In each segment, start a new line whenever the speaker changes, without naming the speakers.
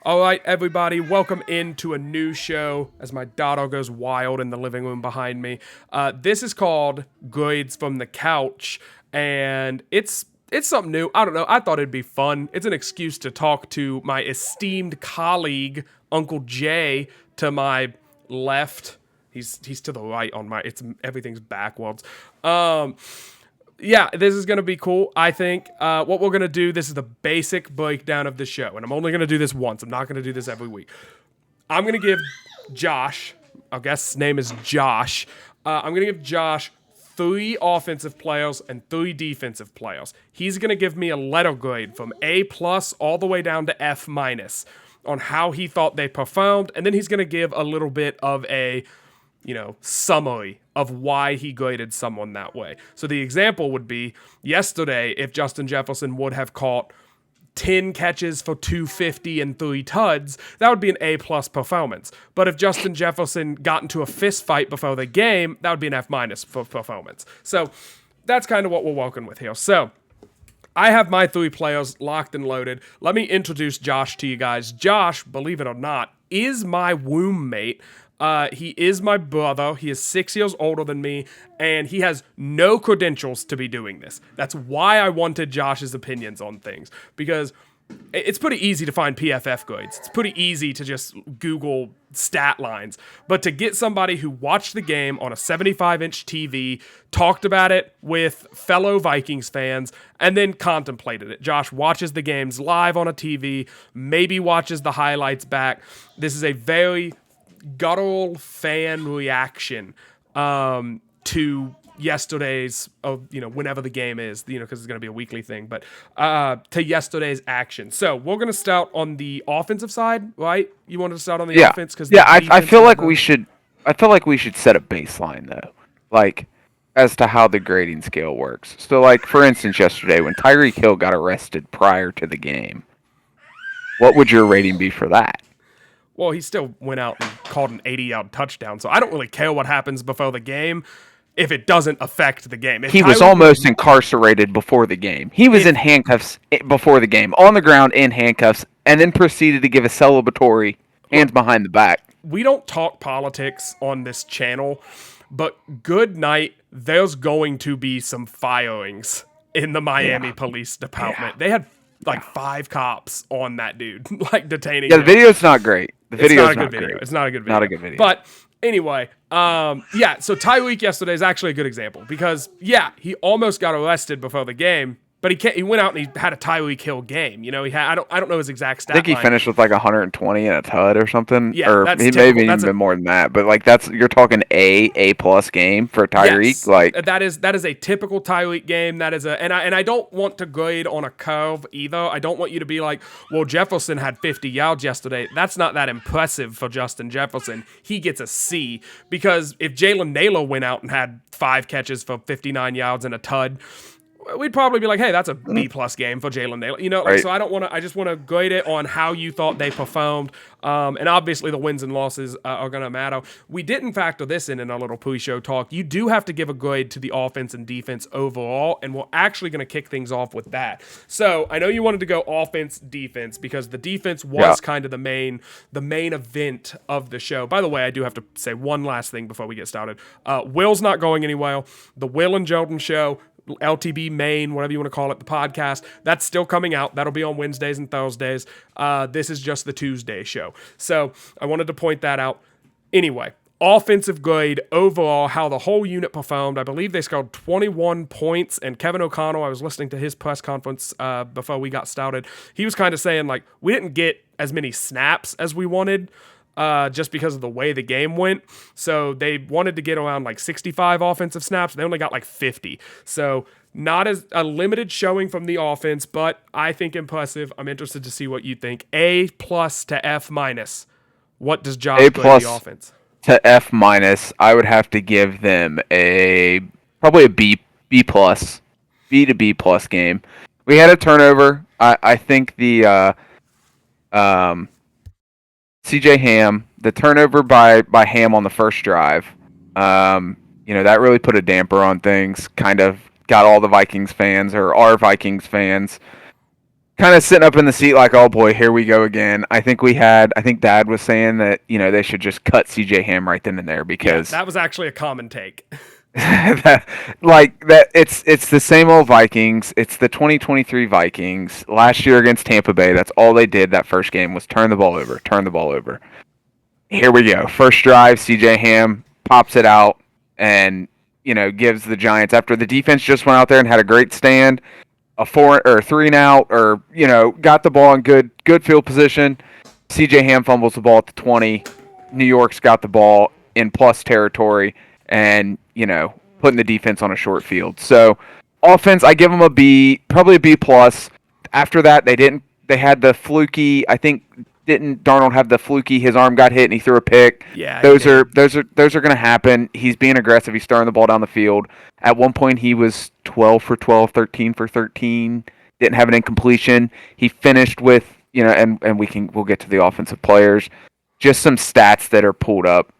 All right, everybody, welcome into a new show as my daughter goes wild in the living room behind me. This is called Grades from the Couch, and it's something new. I don't know. I thought it'd be fun. It's an excuse to talk to my esteemed colleague, Uncle Jay, to my left. He's to the right on my. Everything's backwards. Yeah, this is going to be cool, I think. What we're going to do, this is the basic breakdown of the show, and I'm only going to do this once. I'm not going to do this every week. I'm going to give Josh, I guess his name is Josh, I'm going to give Josh 3 offensive players and 3 defensive players. He's going to give me a letter grade from A+ all the way down to F- on how he thought they performed, and then he's going to give a little bit of a summary of why he graded someone that way. So the example would be yesterday, if Justin Jefferson would have caught 10 catches for 250 and 3 tuds, that would be an A+ performance. But if Justin Jefferson got into a fist fight before the game, that would be an F- for performance. So that's kind of what we're working with here. So I have my 3 players locked and loaded. Let me introduce Josh to you guys. Josh, believe it or not, is my womb mate. He is my brother. He is 6 years older than me, and he has no credentials to be doing this. That's why I wanted Josh's opinions on things, because it's pretty easy to find PFF grades. It's pretty easy to just Google stat lines. But to get somebody who watched the game on a 75-inch TV, talked about it with fellow Vikings fans, and then contemplated it. Josh watches the games live on a TV, maybe watches the highlights back. This is a very guttural fan reaction to yesterday's, whenever the game is, because it's going to be a weekly thing, but to yesterday's action. So we're going to start on the offensive side, right? You wanted to start on the offense?
I feel like we should set a baseline, though, like, as to how the grading scale works. So, like, for instance, yesterday when Tyreek Hill got arrested prior to the game, what would your rating be for that?
Well, he still went out and called an 80-yard touchdown, so I don't really care what happens before the game if it doesn't affect the game.
He was almost incarcerated before the game. He was in handcuffs before the game, on the ground in handcuffs, and then proceeded to give a celebratory hands behind the back.
We don't talk politics on this channel, but good night, there's going to be some firings in the Miami Police Department.
Yeah.
They had 5 cops on that dude, detaining
him.
The
video's not great.
It's not a good video. It's not a good video.
Not a good video.
But anyway, so Tyreek yesterday is actually a good example because, he almost got arrested before the game, but he went out and he had a Tyreek Hill game. I don't know his exact stat
I think he
line.
finished with 120 and a tud or something.
Yeah,
or
that's
he maybe even been more than that. But you're talking A+ game for Tyreek.
Yes, that is a typical Tyreek game. That is and I don't want to grade on a curve either. I don't want you to be like, well, Jefferson had 50 yards yesterday. That's not that impressive for Justin Jefferson. He gets a C because if Jalen Naylor went out and had 5 catches for 59 yards and a tud, we'd probably be like, hey, that's a B+ game for Jalen Naylor.
Right.
So I just want to grade it on how you thought they performed. And obviously the wins and losses are going to matter. We didn't factor this in our little pre-show talk. You do have to give a grade to the offense and defense overall, and we're actually going to kick things off with that. So I know you wanted to go offense, defense, because the defense was kind of the main event of the show. By the way, I do have to say one last thing before we get started. Will's not going anywhere. The Will and Jordan Show, LTB Maine, whatever you want to call it, the podcast, that's still coming out. That'll be on Wednesdays and Thursdays. This is just the Tuesday show. So I wanted to point that out. Anyway, offensive grade overall, how the whole unit performed. I believe they scored 21 points, and Kevin O'Connell, I was listening to his press conference before we got started. He was kind of saying, we didn't get as many snaps as we wanted, just because of the way the game went. So they wanted to get around 65 offensive snaps. They only got 50. So not as a limited showing from the offense, but I think impressive. I'm interested to see what you think. A+ to F-. What does Josh grade the offense?
To F-. I would have to give them probably a B+. B to B+ game. We had a turnover. I think the CJ Ham, the turnover by Ham on the first drive, that really put a damper on things, kind of got all the Vikings fans, or our Vikings fans, kind of sitting up in the seat like, oh boy, here we go again. I think Dad was saying that, they should just cut CJ Ham right then and there
Yeah,
because
that was actually a common take.
it's the same old Vikings. It's the 2023 Vikings. Last year against Tampa Bay, that's all they did that first game was turn the ball over, turn the ball over. Here we go. First drive, CJ Ham pops it out and, gives the Giants, after the defense just went out there and had a great stand, a 4 or 3 and out, or, got the ball in good field position. CJ Ham fumbles the ball at the 20. New York's got the ball in plus territory and, putting the defense on a short field. So offense, I give them a B, probably a B plus. After that, they had the fluky, I think, didn't Darnold have the fluky, his arm got hit and he threw a pick.
Yeah,
those are going to happen. He's being aggressive. He's throwing the ball down the field. At one point he was 12 for 12, 13 for 13. Didn't have an incompletion. He finished with, and we'll get to the offensive players. Just some stats that are pulled up,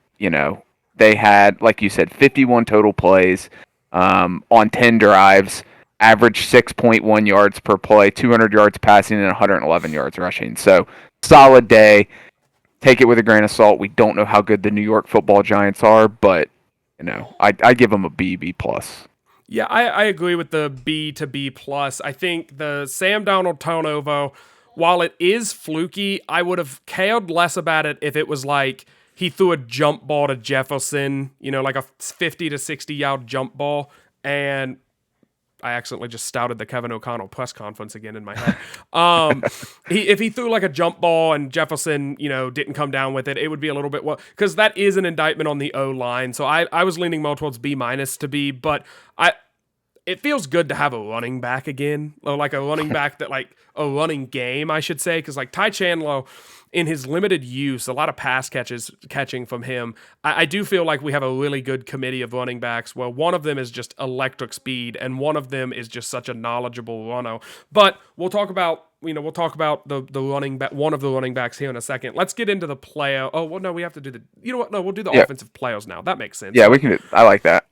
They had, like you said, 51 total plays on 10 drives, average 6.1 yards per play, 200 yards passing, and 111 yards rushing. So solid day. Take it with a grain of salt. We don't know how good the New York Football Giants are, but I give them a B plus.
Yeah, I agree with the B to B plus. I think the Sam Darnold turnover, while it is fluky, I would have cared less about it if it was like he threw a jump ball to Jefferson, like a 50 to 60 yard jump ball, and I accidentally just stouted the Kevin O'Connell press conference again in my head. If he threw like a jump ball and Jefferson, didn't come down with it, it would be a little bit, because that is an indictment on the O-line. So I was leaning more towards B minus to B, but it feels good to have a running back again, or like a running back a running game, I should say, because like Ty Chandler, in his limited use, a lot of pass catching from him. I do feel like we have a really good committee of running backs where one of them is just electric speed and one of them is just such a knowledgeable runner. But we'll talk about the running back, one of the running backs here in a second. Let's get into the player. Oh, well, no, we have to do no, we'll do the offensive players now. That makes sense.
Yeah, we can. I like that.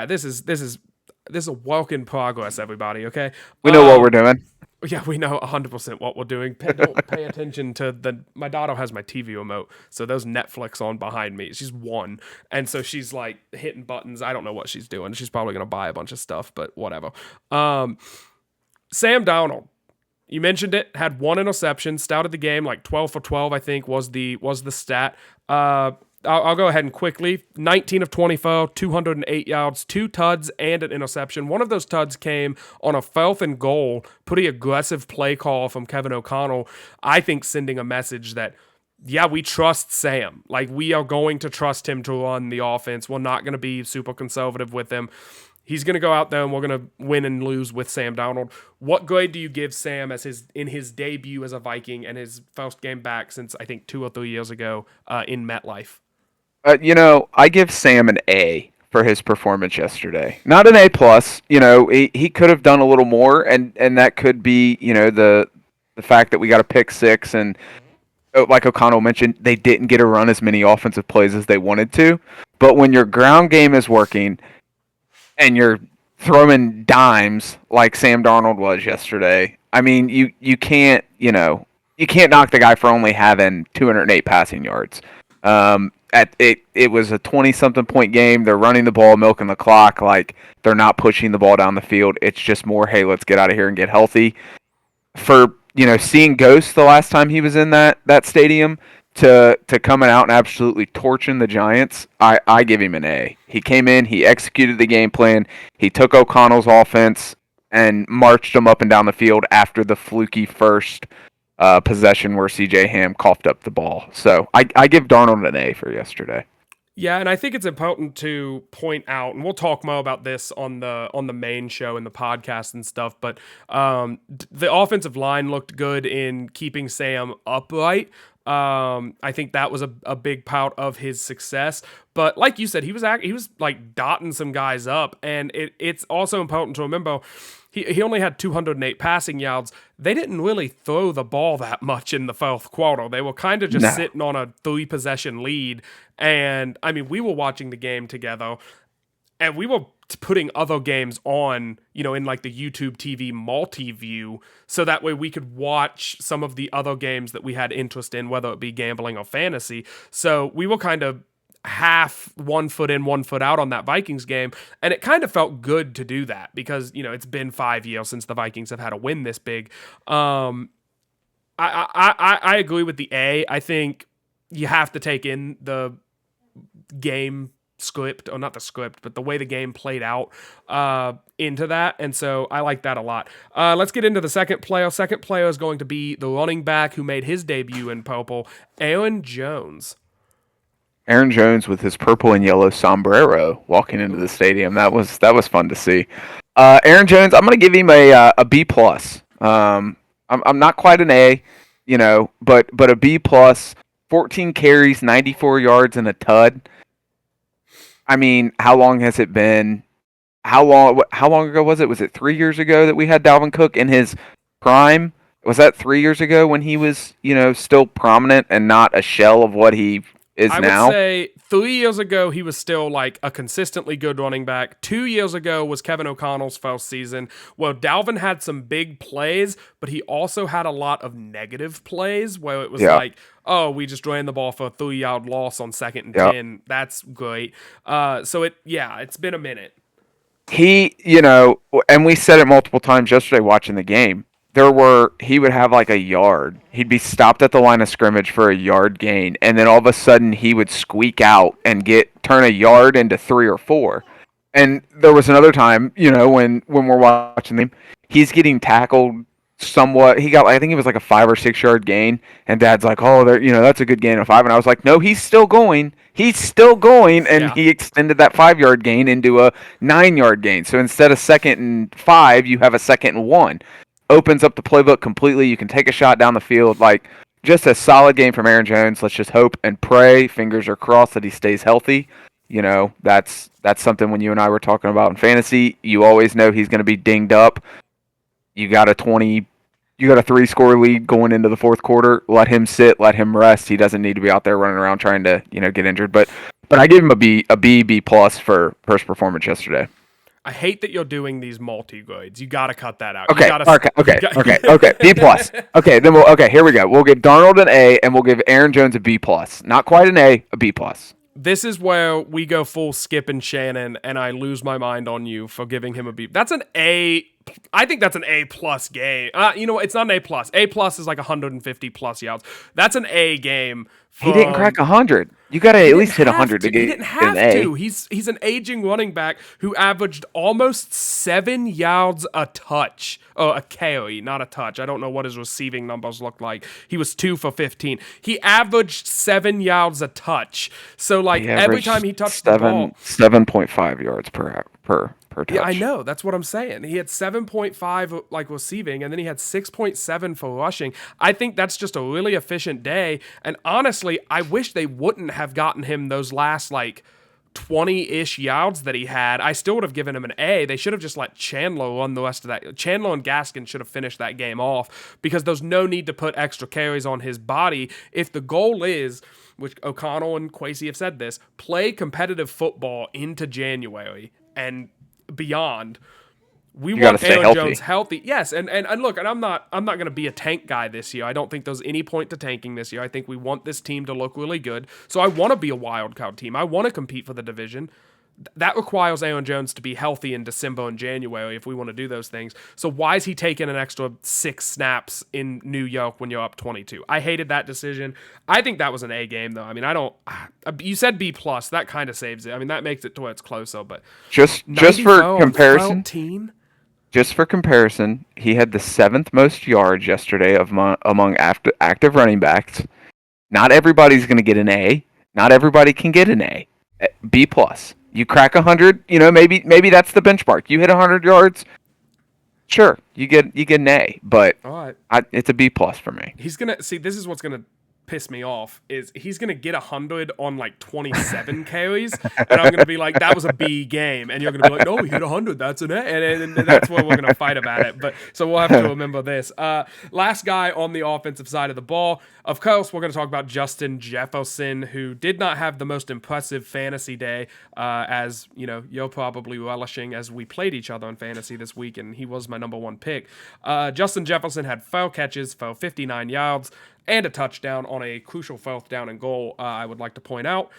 This is a work in progress, everybody. Okay,
we know what we're doing.
Yeah, we know 100% what we're doing. Don't pay attention to my daughter has my TV remote, so there's Netflix on behind me. She's 1, and so she's like hitting buttons. I don't know what she's doing. She's probably gonna buy a bunch of stuff, but whatever. Sam Darnold, you mentioned it, had 1 interception, started the game like 12 for 12, I think was the stat. I'll go ahead and quickly. 19 of 24, 208 yards, 2 tuds, and an interception. One of those tuds came on a 4th and goal. Pretty aggressive play call from Kevin O'Connell. I think sending a message that, yeah, we trust Sam. Like, we are going to trust him to run the offense. We're not going to be super conservative with him. He's going to go out there and we're going to win and lose with Sam Darnold. What grade do you give Sam in his debut as a Viking and his first game back since, I think, 2 or 3 years ago in MetLife?
I give Sam an A for his performance yesterday. Not an A plus. He could have done a little more, and that could be, the fact that we got a pick 6, and like O'Connell mentioned, they didn't get to run as many offensive plays as they wanted to. But when your ground game is working, and you're throwing dimes like Sam Darnold was yesterday, I mean, you can't knock the guy for only having 208 passing yards. It was a 20-something point game. They're running the ball, milking the clock. Like, they're not pushing the ball down the field. It's just more, hey, let's get out of here and get healthy. For, seeing Ghost the last time he was in that stadium, to coming out and absolutely torching the Giants, I give him an A. He came in, he executed the game plan, he took O'Connell's offense and marched them up and down the field after the fluky first possession where CJ Ham coughed up the ball. So I give Darnold an A for yesterday.
Yeah, and I think it's important to point out, and we'll talk more about this on the main show and the podcast and stuff, but the offensive line looked good in keeping Sam upright. I think that was a big part of his success. But like you said, he was like dotting some guys up, and it's also important to remember he only had 208 passing yards. They didn't really throw the ball that much in the fourth quarter. They were kind of just sitting on a 3-possession lead. And I mean, we were watching the game together, and we were putting other games on, in like the YouTube TV multi-view, so that way we could watch some of the other games that we had interest in, whether it be gambling or fantasy. So we were kind of half 1 foot in, 1 foot out on that Vikings game, and it kind of felt good to do that because it's been 5 years since the Vikings have had a win this big. I agree with the A. I think you have to take in the game script, or not the script, but the way the game played out into that, and so I like that a lot. Let's get into the second player. Second player is going to be the running back who made his debut in purple, Aaron Jones.
Aaron Jones with his purple and yellow sombrero walking into the stadium. That was fun to see. Aaron Jones, I'm going to give him a B plus. I'm not quite an A, but a B plus. 14 carries, 94 yards, and a tud. I mean, how long has it been? How long ago was it? Was it 3 years ago that we had Dalvin Cook in his prime? Was that 3 years ago when he was, still prominent and not a shell of what he is now?
I would say 3 years ago he was still like a consistently good running back. 2 years ago was Kevin O'Connell's first season. Well, Dalvin had some big plays, but he also had a lot of negative plays where it was like, oh, we just ran the ball for a 3-yard loss on 2nd and 10. That's great. So it's been a minute.
He, and we said it multiple times yesterday watching the game. He would have like a yard. He'd be stopped at the line of scrimmage for a yard gain, and then all of a sudden he would squeak out and turn a yard into 3 or 4. And there was another time, when we're watching him, he's getting tackled somewhat. I think it was like a 5 or 6 yard gain, and Dad's like, "Oh, that's a good gain of 5." And I was like, "No, he's still going. He's still going." And he extended that 5-yard gain into a 9-yard gain. So instead of 2nd and 5, you have a 2nd and 1. Opens up the playbook completely. You can take a shot down the field. Like, just a solid game from Aaron Jones. Let's just hope and pray, fingers are crossed, that he stays healthy. That's something when you and I were talking about in fantasy, you always know he's going to be dinged up. You got a 3-score lead going into the fourth quarter. Let him sit, let him rest. He doesn't need to be out there running around trying to, get injured. But I gave him a B plus for first performance yesterday.
I hate that you're doing these multi-grades. You got to cut that out.
Okay. B plus. Okay, here we go. We'll give Darnold an A, and we'll give Aaron Jones a B plus. Not quite an A B plus.
This is where we go full Skip and Shannon, and I lose my mind on you for giving him a B. That's an A. I think that's an A plus game. It's not an A plus. A plus is like 150 plus yards. That's an A game.
He didn't crack 100. You got to at least hit 100 to get
He didn't have to. He's an aging running back who averaged almost 7 yards a touch. Oh, a carry, not a touch. I don't know what his receiving numbers look like. He was 2 for 15. He averaged 7 yards a touch. So every time he touched the ball,
7.5 yards per touch.
Yeah, I know. That's what I'm saying. He had 7.5 receiving, and then he had 6.7 for rushing. I think that's just a really efficient day. And honestly, I wish they wouldn't have gotten him those last 20-ish yards that he had. I still would have given him an A. They should have just let Chandler run the rest of that. Chandler and Gaskin should have finished that game off because there's no need to put extra carries on his body. If the goal is, which O'Connell and Kwesi have said this, play competitive football into January and beyond, we want Aaron Jones healthy. Yes, and look, and I'm not going to be a tank guy this year. I don't think there's any point to tanking this year. I think we want this team to look really good. So I want to be a wild card team. I want to compete for the division. That requires Aaron Jones to be healthy in December and January if we want to do those things. So why is he taking an extra 6 snaps in New York when you're up 22? I hated that decision. I think that was an A game, though. I mean, you said B plus. That kind of saves it. I mean, that makes it to where it's closer. But
just for comparison, he had the 7th most yards yesterday among active running backs. Not everybody's going to get an A. Not everybody can get an A. B plus. You crack 100, maybe that's the benchmark. You hit 100 yards, sure, you get an A, but
all right.
it's a B plus for me.
He's gonna see. This is what's gonna piss me off is he's gonna get 100 on like 27 carries, and I'm gonna be like, that was a B game, and you're gonna be like, no, he hit 100, that's an A, and that's where we're gonna fight about it. But so we'll have to remember this. Last guy on the offensive side of the ball, of course, we're gonna talk about Justin Jefferson, who did not have the most impressive fantasy day, as you know, you're probably relishing as we played each other in fantasy this week, and he was my number one pick. Justin Jefferson had 4 catches for 59 yards and a touchdown on a crucial 4th down and goal. I would like to point out.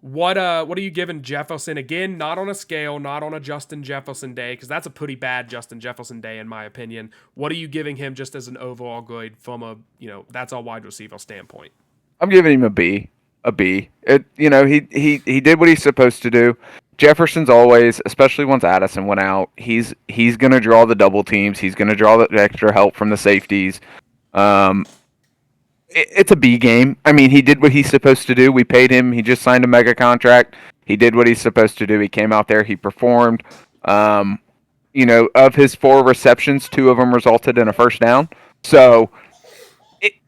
What are you giving Jefferson? Again, not on a scale, not on a Justin Jefferson day, because that's a pretty bad Justin Jefferson day in my opinion. What are you giving him just as an overall grade from a, that's our wide receiver standpoint?
I'm giving him a B. A B. He did what he's supposed to do. Jefferson's always, especially once Addison went out, he's gonna draw the double teams. He's gonna draw the extra help from the safeties. It's a B game. I mean, he did what he's supposed to do. We paid him. He just signed a mega contract. He did what he's supposed to do. He came out there. He performed. Of his 4 receptions, 2 of them resulted in a first down. So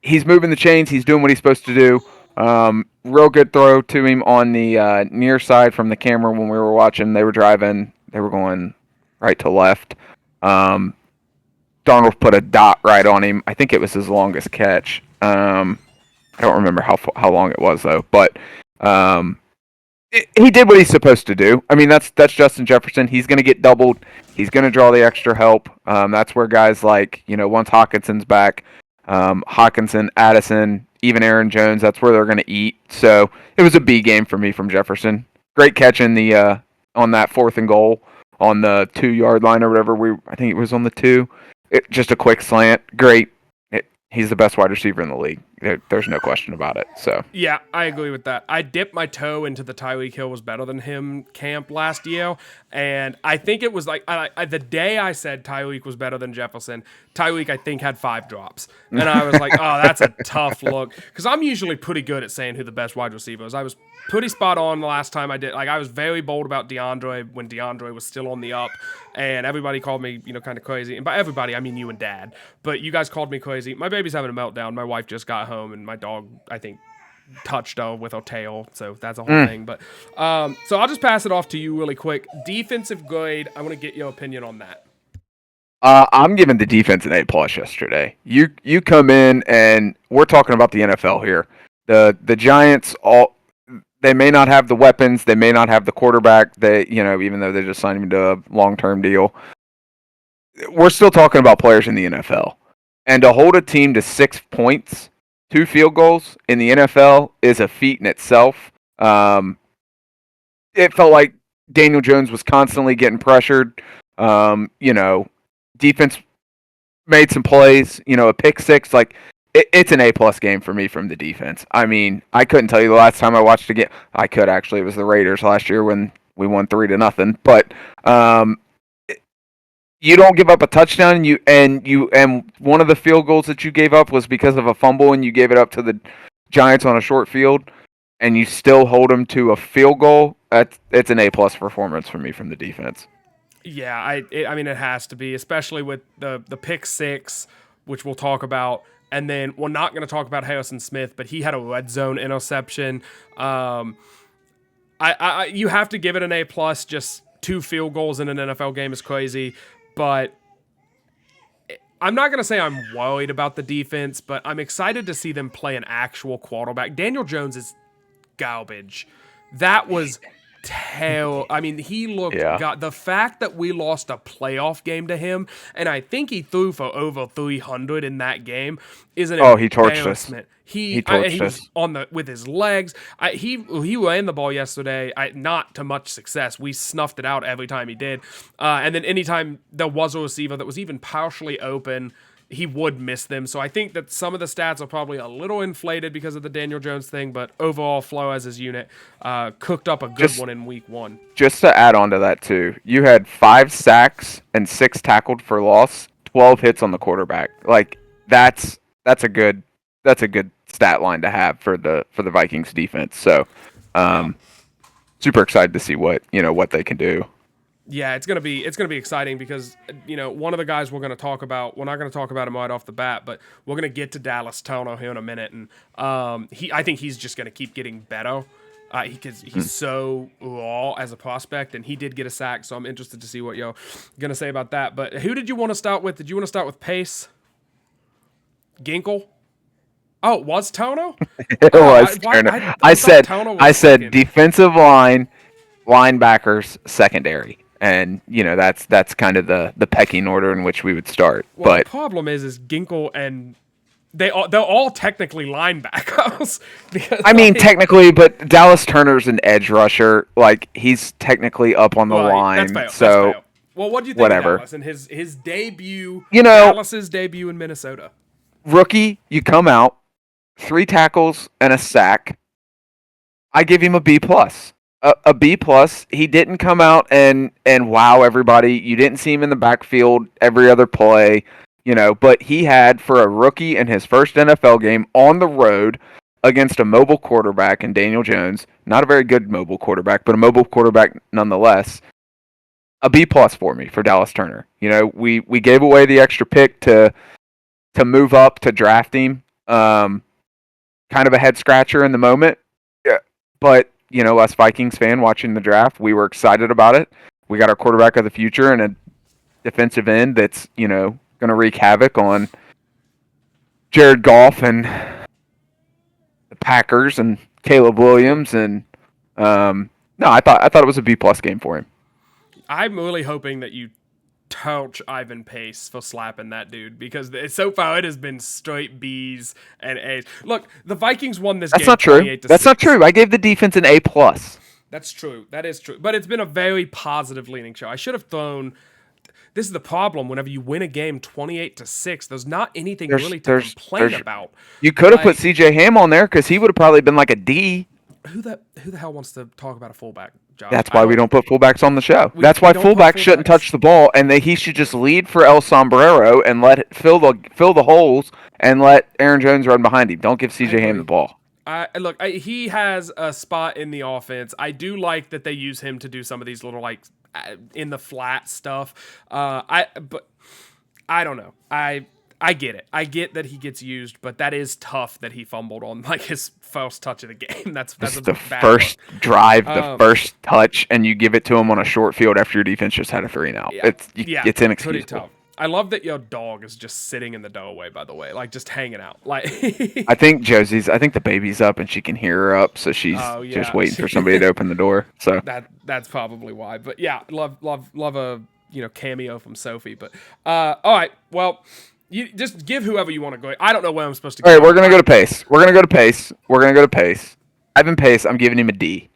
he's moving the chains. He's doing what he's supposed to do. Real good throw to him on the near side from the camera when we were watching. They were driving. They were going right to left. Darnold put a dot right on him. I think it was his longest catch. I don't remember how long it was though, but he did what he's supposed to do. I mean, that's Justin Jefferson. He's going to get doubled. He's going to draw the extra help. That's where guys like once Hawkinson's back, Hawkinson, Addison, even Aaron Jones. That's where they're going to eat. So it was a B game for me from Jefferson. Great catch in the on that 4th and goal on the 2-yard line or whatever. I think it was on the 2. Just a quick slant. Great. He's the best wide receiver in the league. There's no question about it. So
yeah, I agree with that. I dipped my toe into the Tyreek Hill was better than him camp last year, and I think it was like the day I said Tyreek was better than Jefferson, Tyreek I think had 5 drops, and I was like, oh, that's a tough look, because I'm usually pretty good at saying who the best wide receiver is. I was pretty spot on the last time I did. Like I was very bold about DeAndre when DeAndre was still on the up, and everybody called me kind of crazy. And by everybody I mean you and Dad, but you guys called me crazy. My baby's having a meltdown. My wife just got home, and my dog I think touched her with her tail, so that's a whole thing. But so I'll just pass it off to you really quick. Defensive grade, I want to get your opinion on that.
I'm giving the defense an A+ yesterday. You come in, and we're talking about the NFL here. The Giants they may not have the weapons, they may not have the quarterback. They even though they just signed him to a long-term deal, we're still talking about players in the NFL. And to hold a team to 6 points, 2 field goals in the NFL is a feat in itself. It felt like Daniel Jones was constantly getting pressured. Defense made some plays. A pick 6. Like it's an A+ game for me from the defense. I mean, I couldn't tell you the last time I watched a game. I could actually. It was the Raiders last year when we won 3-0. But you don't give up a touchdown, and one of the field goals that you gave up was because of a fumble, and you gave it up to the Giants on a short field, and you still hold them to a field goal. It's an A+ performance for me from the defense.
Yeah, I mean it has to be, especially with the pick 6, which we'll talk about, and then we're not going to talk about Harrison Smith, but he had a red zone interception. You have to give it an A+. Just 2 field goals in an NFL game is crazy. But I'm not going to say I'm worried about the defense, but I'm excited to see them play an actual quarterback. Daniel Jones is garbage. That was terrible. I mean, he looked... Yeah. The fact that we lost a playoff game to him, and I think he threw for over 300 in that game, is an embarrassment. He was on with his legs. He ran the ball yesterday, not to much success. We snuffed it out every time he did. And then anytime there was a receiver that was even partially open, he would miss them. So I think that some of the stats are probably a little inflated because of the Daniel Jones thing, but overall, Flo as his unit cooked up a good one in week 1. Just
to add on to that too, you had 5 sacks and 6 tackled for loss, 12 hits on the quarterback. Like that's a good stat line to have for the Vikings defense. So super excited to see what they can do.
Yeah, it's gonna be exciting because one of the guys we're gonna talk about. We're not gonna talk about him right off the bat, but we're gonna get to Dallas Turner here in a minute, and I think he's just gonna keep getting better. Because he's so raw as a prospect, and he did get a sack, so I'm interested to see what you're gonna say about that. But who did you want to start with? Did you want to start with Pace, Ginkle? Oh, it was Tono?
It was Turner. I said defensive line, linebackers, secondary. And that's kind of the pecking order in which we would start.
Well,
but
the problem is Ginkle and they're all technically linebackers.
Technically, but Dallas Turner's an edge rusher. Like, he's technically up on the line.
That's
so
fair. Well, what do you think
whatever.
of Dallas and his debut? Dallas's debut in Minnesota.
Rookie, you come out 3 tackles and a sack. I give him a B plus. A B plus. He didn't come out and wow everybody. You didn't see him in the backfield every other play, but he had, for a rookie in his first NFL game on the road against a mobile quarterback in Daniel Jones, not a very good mobile quarterback, but a mobile quarterback nonetheless, a B plus for me for Dallas Turner. We gave away the extra pick to move up to draft him. Kind of a head scratcher in the moment. Yeah. But us Vikings fan watching the draft, we were excited about it. We got our quarterback of the future and a defensive end that's, going to wreak havoc on Jared Goff and the Packers and Caleb Williams. And no, I thought it was a B plus game for him.
I'm really hoping that you touch Ivan Pace for slapping that dude, because so far it has been straight B's and A's. Look, the Vikings won this game.
That's not true. That's not true. I gave the defense an A plus.
That's true. That is true. But it's been a very positive leaning show. I should have thrown. This is the problem. Whenever you win a game 28-6, there's not anything really to complain about.
You could have put CJ Ham on there because he would have probably been like a D.
Who the hell wants to talk about a fullback, Josh?
That's why we don't put fullbacks on the show. That's why fullbacks shouldn't touch the ball, and he should just lead for El Sombrero and let it fill the holes and let Aaron Jones run behind him. Don't give CJ Ham the ball.
Look, he has a spot in the offense. I do like that they use him to do some of these little in the flat stuff. But I don't know. I get it. I get that he gets used, but that is tough that he fumbled on his first touch of the game. That's
the first drive, the first touch, and you give it to him on a short field after your defense just had a 3-and-out.
Yeah,
it's inexcusable.
Pretty tough. I love that your dog is just sitting in the doorway, by the way, just hanging out.
I think the baby's up and she can hear her up, so she's just waiting for somebody to open the door. So
that's probably why. But yeah, love a cameo from Sophie. But all right, well. You just give whoever you want to go. I don't know where I'm supposed to go.
All right, we're going to go to Pace. Ivan Pace, I'm giving him a D.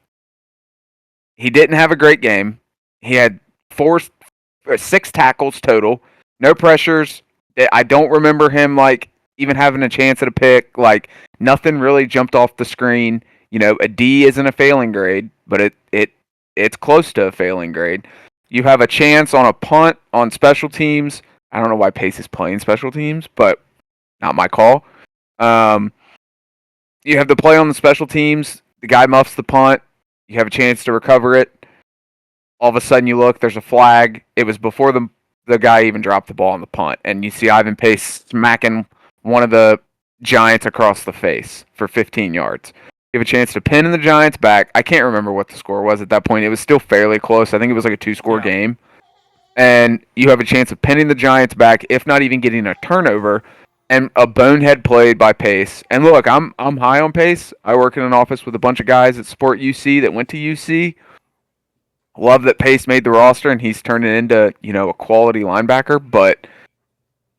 He didn't have a great game. He had 6 tackles total. No pressures. I don't remember him even having a chance at a pick. Nothing really jumped off the screen. A D isn't a failing grade, but it's close to a failing grade. You have a chance on a punt on special teams. I don't know why Pace is playing special teams, but not my call. You have the play on the special teams. The guy muffs the punt. You have a chance to recover it. All of a sudden, you look. There's a flag. It was before the guy even dropped the ball on the punt, and you see Ivan Pace smacking one of the Giants across the face for 15 yards. You have a chance to pin in the Giants back. I can't remember what the score was at that point. It was still fairly close. I think it was a 2-score game. And you have a chance of pinning the Giants back, if not even getting a turnover, and a bonehead played by Pace. And look, I'm high on Pace. I work in an office with a bunch of guys that support UC that went to UC. Love that Pace made the roster and he's turning into a quality linebacker. But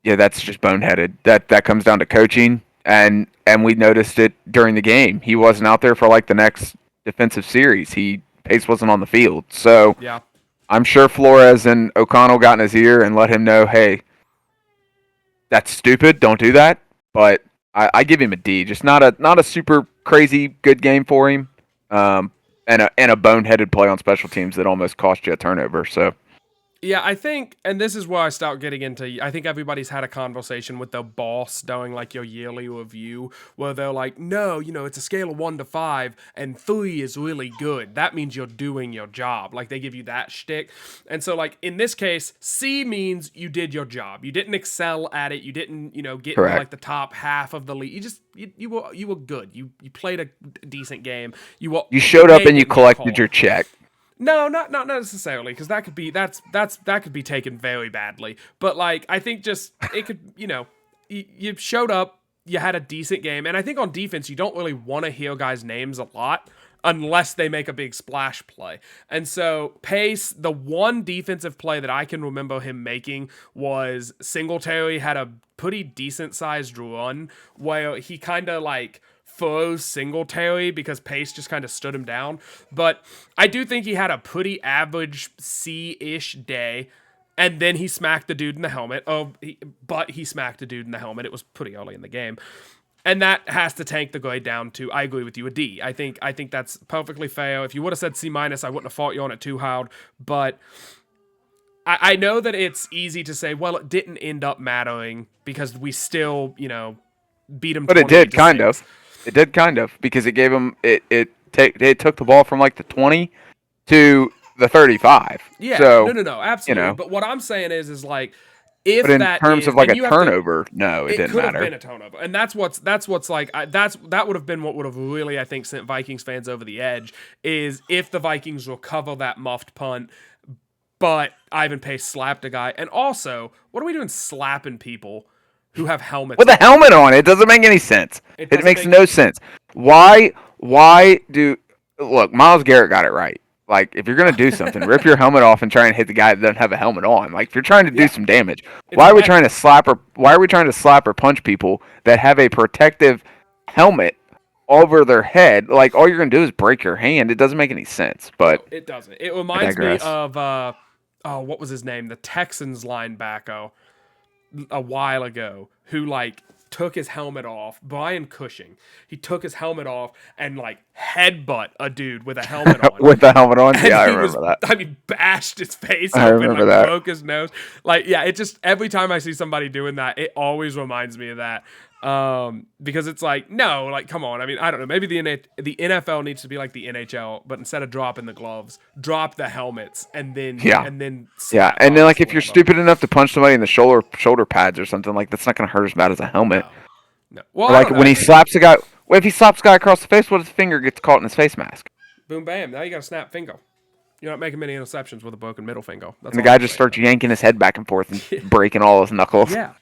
yeah, that's just boneheaded. That comes down to coaching, and we noticed it during the game. He wasn't out there for the next defensive series. Pace wasn't on the field, so
yeah.
I'm sure Flores and O'Connell got in his ear and let him know, hey, that's stupid. Don't do that. But I give him a D. Just not a super crazy good game for him, and a boneheaded play on special teams that almost cost you a turnover. So
Yeah, I think, and this is where I start getting into. I think everybody's had a conversation with their boss during like your yearly review, where they're like, "No, it's a scale of 1 to 5, and 3 is really good. That means you're doing your job." Like they give you that shtick, and so like in this case, C means you did your job. You didn't excel at it. You didn't, get into like
Correct.
the top half of the league. You were good. You played a decent game. You were
You showed up
okay
and you
getting your
collected
call.
your check.
No, not necessarily, because that could be taken very badly. But like, I think just it could, you showed up, you had a decent game, and I think on defense you don't really want to hear guys' names a lot unless they make a big splash play. And so Pace, the one defensive play that I can remember him making was Singletary had a pretty decent sized run where he kind of like froze Singletary because Pace just kind of stood him down. But I do think he had a pretty average C-ish day. And then he smacked the dude in the helmet. But he smacked the dude in the helmet. It was pretty early in the game. And that has to tank the grade down to, I agree with you, a D. I think that's perfectly fair. If you would have said C minus, I wouldn't have fought you on it too hard. But I know that it's easy to say, well, it didn't end up mattering because we still, beat him.
But it did kind of. It did kind of because it gave him it took the ball from like the 20 to the 35.
Yeah,
So,
no, absolutely. But what I'm saying is like, if
but in
that
terms
is,
of like
and
a
you have to,
turnover, no, it didn't
could have
matter.
been a turnover, and that's what's like that would have been what would have really, I think, sent Vikings fans over the edge is if the Vikings recover that muffed punt, but Ivan Pace slapped a guy, and also what are we doing slapping people who have helmets
With a helmet on, it doesn't make any sense.
It
It
doesn't
makes
make-
no sense. Why do look? Myles Garrett got it right. Like if you're gonna do something, rip your helmet off and try and hit the guy that doesn't have a helmet on. Like if you're trying to do some damage, why are we trying to slap or punch people that have a protective helmet over their head? Like all you're gonna do is break your hand. It doesn't make any sense. But
It doesn't. It reminds me
digress.
of what was his name? The Texans linebacker a while ago who like took his helmet off. Brian Cushing. He took his helmet off and like headbutt a dude with a helmet on.
with the helmet on,
And
yeah, I
he
remember that.
I mean, bashed his face
I
open,
remember
like
that.
broke his nose. Like, yeah, it just every time I see somebody doing that, it always reminds me of that. Because it's like, no, like, come on. I mean, I don't know. Maybe the NFL needs to be like the NHL, but instead of dropping the gloves, drop the helmets and then
Yeah.
and
Yeah, and then like if you're stupid enough to punch somebody in the shoulder pads or something, like that's not gonna hurt as bad as a helmet.
No. Well,
Or like when he slaps a guy, well, if he slaps a guy across the face, what if his finger gets caught in his face mask?
boom, bam. Now you got a snap finger. You're not making many interceptions with a broken middle finger. That's
And the
all
guy
I'm
just
saying.
starts yanking his head back and forth and breaking all his knuckles.
Yeah.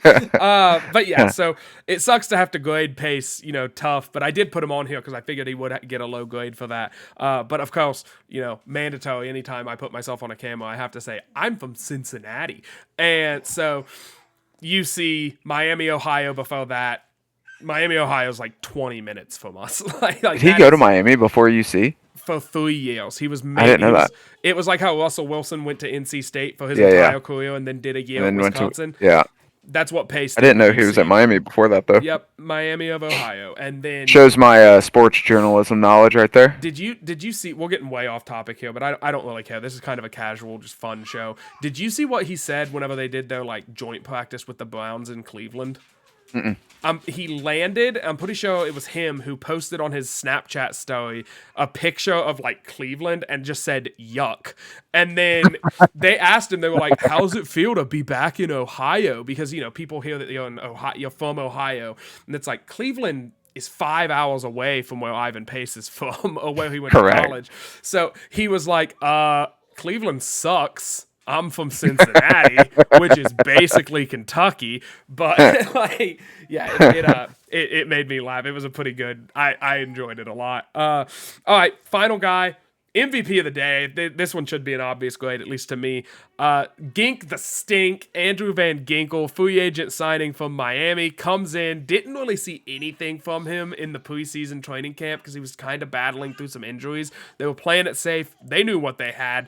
But yeah, so it sucks to have to grade Pace, tough, but I did put him on here because I figured he would get a low grade for that. But of course, mandatory, anytime I put myself on a camera, I have to say, I'm from Cincinnati. And so you see Miami, Ohio before that. Miami, Ohio is like 20 minutes from us. like
Did he
that
go
is-
to Miami before UC?
for 3 years. He was
I didn't know that.
It was like how Russell Wilson went to NC State for his
Yeah,
entire
yeah.
career and then did a year
And
at
then
Wisconsin.
yeah.
That's what Pace
I didn't
did
know
at
he was
UC.
at Miami before that though.
Yep, Miami of Ohio. And then
Shows my sports journalism knowledge right there.
did you see, we're getting way off topic here, but I don't really care. This is kind of a casual, just fun show. Did you see what he said whenever they did their like joint practice with the Browns in Cleveland? He landed, I'm pretty sure it was him who posted on his Snapchat story a picture of like Cleveland and just said yuck. And then they asked him, they were like, how's it feel to be back in Ohio? Because, people hear that you're in Ohio, you're from Ohio. And it's like Cleveland is 5 hours away from where Ivan Pace is from or where he went
Correct.
to college. So he was like, Cleveland sucks. I'm from Cincinnati, which is basically Kentucky, but like, yeah, it made me laugh. It was a pretty good. I enjoyed it a lot. All right, final guy, MVP of the day. This one should be an obvious grade, at least to me. Gink the Stink, Andrew Van Ginkel, free agent signing from Miami, comes in. Didn't really see anything from him in the preseason training camp because he was kind of battling through some injuries. They were playing it safe. They knew what they had.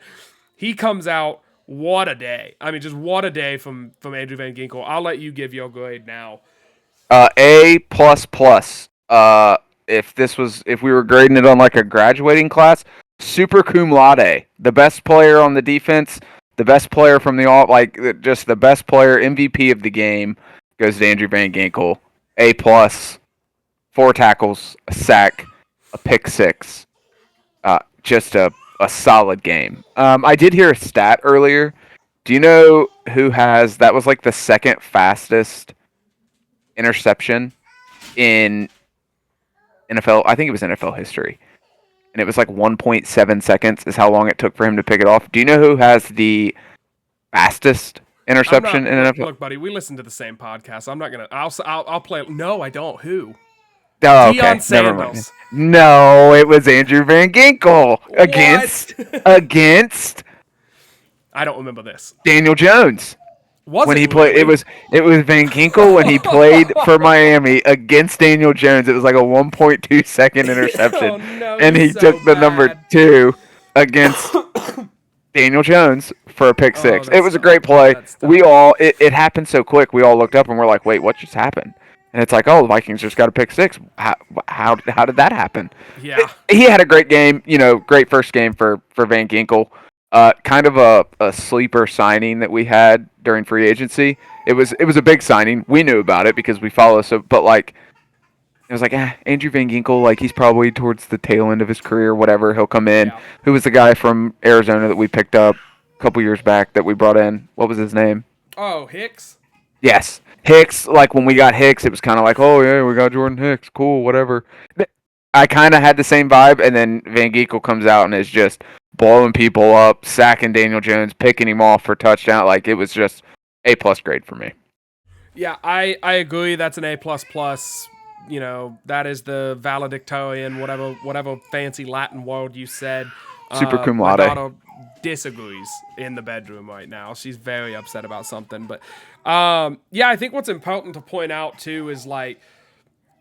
He comes out. What a day. I mean, just what a day from Andrew Van Ginkel. I'll let you give your grade now.
A plus plus. If we were grading it on like a graduating class, super cum laude, the best player on the defense, the best player from the all, like just the best player, MVP of the game goes to Andrew Van Ginkel. A plus, 4 tackles, a sack, a pick six. Just a solid game. I did hear a stat earlier. Do you know who has that was like the second fastest interception in NFL? I think it was NFL history. And it was like 1.7 seconds is how long it took for him to pick it off. Do you know who has the fastest
I'm not.
interception in NFL?
Look, buddy, we listen to the same podcast. I'm not gonna. I'll play. No, I don't. Who?
Oh,
Deion
okay. Never mind.
Sanders.
No, it was Andrew Van Ginkel
What?
against
I don't remember this.
Daniel Jones.
Was
When
it
he played,
really?
it was Van Ginkel when he played for Miami against Daniel Jones. It was like a 1.2 second interception,
Oh no,
and he
he's so
took the number
bad.
2 against Daniel Jones for a pick six.
that's
It was a
tough.
great play.
That's tough.
We all it happened so quick. We all looked up and we're like, "Wait, what just happened?" And it's like, "Oh, the Vikings just got a pick six. How did that happen?"
Yeah.
He had a great game. Great first game for Van Ginkel. Kind of a sleeper signing that we had during free agency. It was a big signing. We knew about it because we follow. So, but like it was like, Andrew Van Ginkel, like he's probably towards the tail end of his career, whatever. He'll come in.
Yeah.
Who was the guy from Arizona that we picked up a couple years back that we brought in? What was his name?
Oh, Hicks.
Yes, Hicks. Like when we got Hicks, it was kind of like, oh yeah, we got Jordan Hicks, cool, whatever. I kind of had the same vibe, and then Van Ginkel comes out and is just blowing people up, sacking Daniel Jones, picking him off for touchdown. Like it was just A+ grade for me.
Yeah, I agree. That's an A plus plus. That is the valedictorian, whatever fancy Latin word you said.
Super cum
My
laude.
daughter disagrees in the bedroom right now. She's very upset about something. But yeah, I think what's important to point out too is like,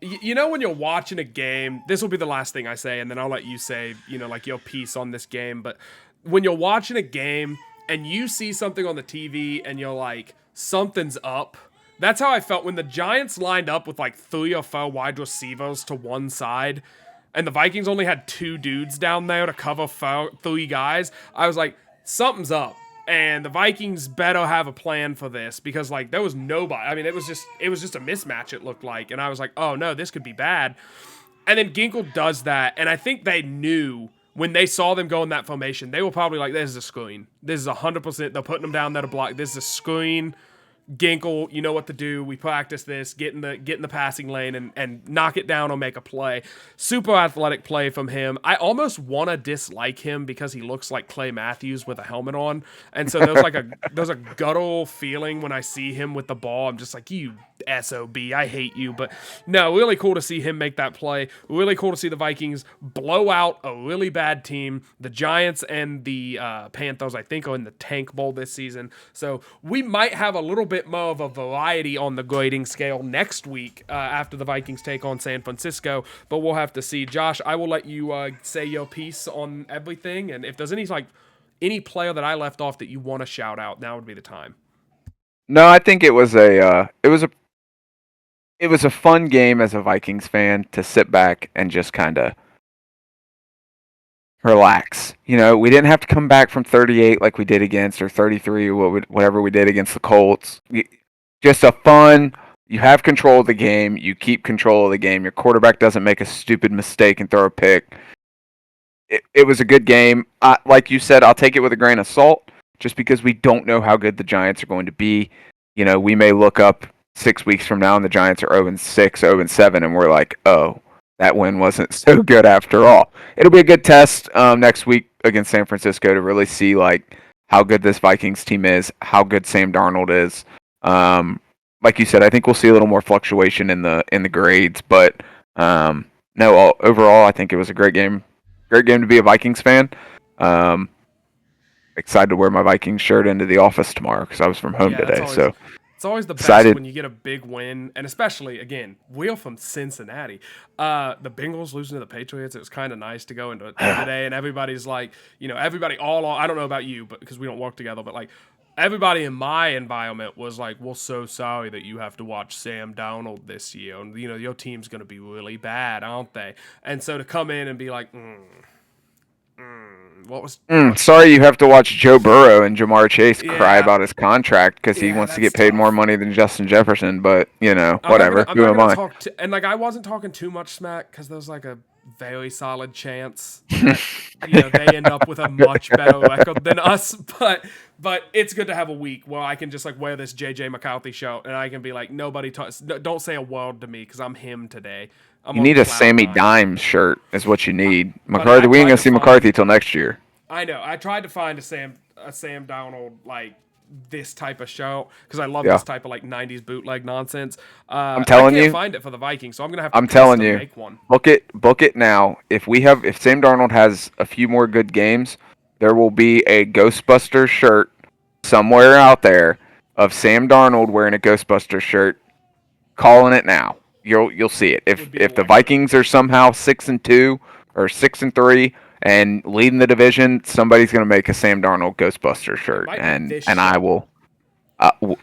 when you're watching a game, this will be the last thing I say, and then I'll let you say, like your piece on this game. But when you're watching a game and you see something on the TV and you're like, something's up. That's how I felt when the Giants lined up with like 3 or 4 wide receivers to one side, and the Vikings only had 2 dudes down there to cover 3 guys. I was like, something's up. And the Vikings better have a plan for this because like there was nobody. I mean, it was just a mismatch, it looked like. And I was like, oh no, this could be bad. And then Ginkel does that, and I think they knew when they saw them go in that formation, they were probably like, this is a screen. This is 100%. They're putting them down there to block. This is a screen. Ginkel, you know what to do. We practice this. Get in the passing lane and knock it down or make a play. Super athletic play from him. I almost want to dislike him because he looks like Clay Matthews with a helmet on, and so there's a guttural feeling when I see him with the ball. I'm just like, you SOB, I hate you. But no, really cool to see him make that play. Really cool to see the Vikings blow out a really bad team. The Giants and the Panthers, I think, are in the Tank Bowl this season, so we might have a little bit more of a variety on the grading scale next week after the Vikings take on San Francisco, but we'll have to see. Josh, I will let you say your piece on everything, and if there's any player that I left off that you want to shout out, now would be the time.
No, I think it was a fun game as a Vikings fan to sit back and just kind of relax. We didn't have to come back from 38 like we did against, or 33, or whatever we did against the Colts. Just a fun. You have control of the game. You keep control of the game. Your quarterback doesn't make a stupid mistake and throw a pick. It was a good game. Like you said, I'll take it with a grain of salt, just because we don't know how good the Giants are going to be. We may look up 6 weeks from now and the Giants are 0-6, 0-7, and we're like, oh, that win wasn't so good after all. It'll be a good test next week against San Francisco to really see like how good this Vikings team is, how good Sam Darnold is. Like you said, I think we'll see a little more fluctuation in the grades, but no, overall, I think it was a great game. Great game to be a Vikings fan. Excited to wear my Vikings shirt into the office tomorrow because I was from home today.
It's always the best
excited.
when you get a big win, and especially, again, we're from Cincinnati. The Bengals losing to the Patriots, it was kind of nice to go into today, and everybody's like, everybody I don't know about you, but because we don't work together, but like, everybody in my environment was like, we're so sorry that you have to watch Sam Darnold this year, and, your team's going to be really bad, aren't they? And so to come in and be like, What was?
Sorry, you have to watch Joe Burrow and Jamar Chase cry
Yeah,
about his contract because he
yeah,
wants to
that's
get paid more
tough.
money than Justin Jefferson. But whatever.
I'm
Who
not
am
gonna
I?
talk to, and like I wasn't talking too much smack because there's like a very solid chance that they end up with a much better record than us. But it's good to have a week where I can just like wear this JJ McCarthy shirt and I can be like, don't say a word to me because I'm him today. I'm
You
on
need a
cloud
Sammy
nine.
Dimes shirt, is what you need.
But I
McCarthy, we ain't
tried
gonna
to
see
find.
McCarthy till next year.
I know. I tried to find a Sam Donald like this type of show because I love
Yeah,
this type of like '90s bootleg nonsense.
I'm
I
telling
can't
you,
find it for the Vikings, so I'm gonna have to
I'm telling
custom
you,
make one.
book it now. If Sam Darnold has a few more good games, there will be a Ghostbusters shirt somewhere out there of Sam Darnold wearing a Ghostbusters shirt, calling it now. You'll see it.
Would be
If the
electric.
Vikings are somehow 6-2 or 6-3 and leading the division, somebody's gonna make a Sam Darnold Ghostbusters
It
shirt,
might be
and
this
I
show.
will w-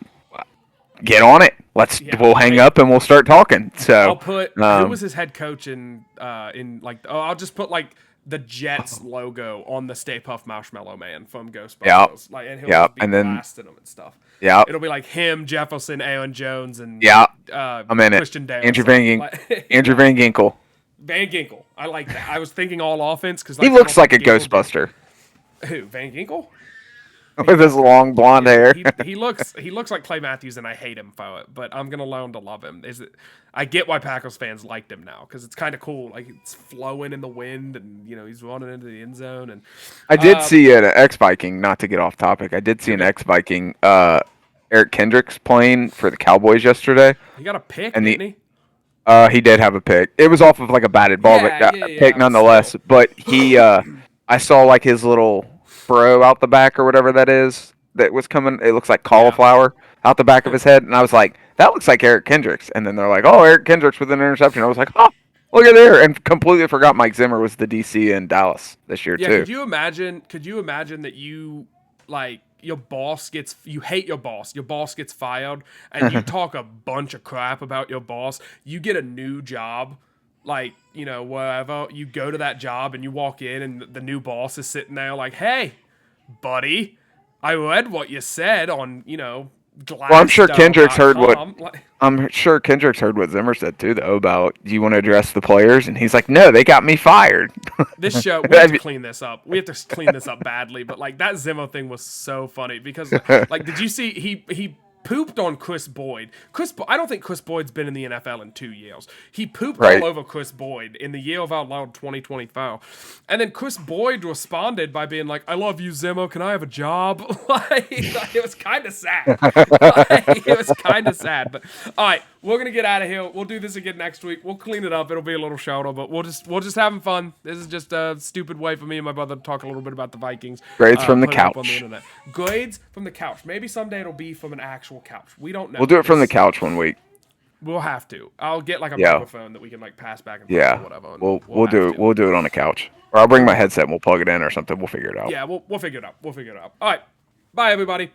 get on it.
Yeah,
We'll hang
right.
up and we'll start talking.
I'll
So,
put who was
um,
his head coach in like I'll just put like the Jets logo on the Stay Puft Marshmallow Man from
yeah,
Ghostbusters, like, and he'll
yeah,
just be
and then
blasting them and stuff.
yeah,
It'll be like him, Jefferson, Aaron Jones, and
yeah, I'm in it.
Christian
Andrew
Darrisaw.
Van Gink,
Like,
Andrew
yeah,
Van Ginkel.
Van Ginkel. I like that. I was thinking all offense because
He
that's
looks
almost
like
like
a
Ginkel did.
Ghostbuster
Who? Van Ginkel? He
with his
does kind
long
of.
blonde
Yeah,
hair.
he looks like Clay Matthews, and I hate him for it. But I'm gonna learn to love him. I get why Packers fans liked him now because it's kind of cool. Like it's flowing in the wind, and he's running into the end zone. And
I did
uh,
see an ex Viking. Not to get off topic, I did see an
okay,
ex Viking. Eric Kendricks playing for the Cowboys yesterday,
he got a pick,
and
didn't he?
he did have a pick. It was off of like a batted ball, but
Yeah, yeah,
a
yeah.
pick
But
nonetheless.
still,
But I saw like his little fro out the back or whatever that is that was coming. It looks like
yeah.
cauliflower out the back of his head, and I was like, that looks like Eric Kendricks. And then they're like, oh, Eric Kendricks with an interception. I was like, oh, look at there, and completely forgot Mike Zimmer was the DC in Dallas this year
Yeah,
too.
could you imagine that you like you hate your boss gets fired and you talk a bunch of crap about your boss, you get a new job, like, wherever, you go to that job and you walk in and the new boss is sitting there like, "Hey, buddy, I read what you said on,
Well,
glassdoor.com." Like,
I'm sure Kendricks heard what Zimmer said too, though, about do you want to address the players, and he's like, no, they got me fired.
this show, we have to clean this up. We have to clean this up badly. But like that Zimmer thing was so funny because like, did you see he pooped on Chris Boyd? I don't think Chris Boyd's been in the NFL in 2 years. He pooped
Right.
all over Chris Boyd in the year of our Lord 2024, and then Chris Boyd responded by being like, "I love you, Zimmer. Can I have a job?" Like it was kind of sad. Like, it was kind of sad. But all right, we're gonna get out of here. We'll do this again next week. We'll clean it up. It'll be a little shorter, but we're just having fun. This is just a stupid way for me and my brother to talk a little bit about the Vikings.
Grades from the
put it up on the
couch.
internet. Grades from the couch. Maybe someday it'll be from an actual couch. We don't know.
We'll do it from the couch one week.
We'll have to. I'll get like a
Yeah.
microphone that we can like pass back and forth
Yeah.
or whatever. And
We'll do
have
it.
to.
We'll do it on the couch, or I'll bring my headset and we'll plug it in or something. We'll figure it out.
Yeah, we'll figure it out. We'll figure it out. All right. Bye, everybody.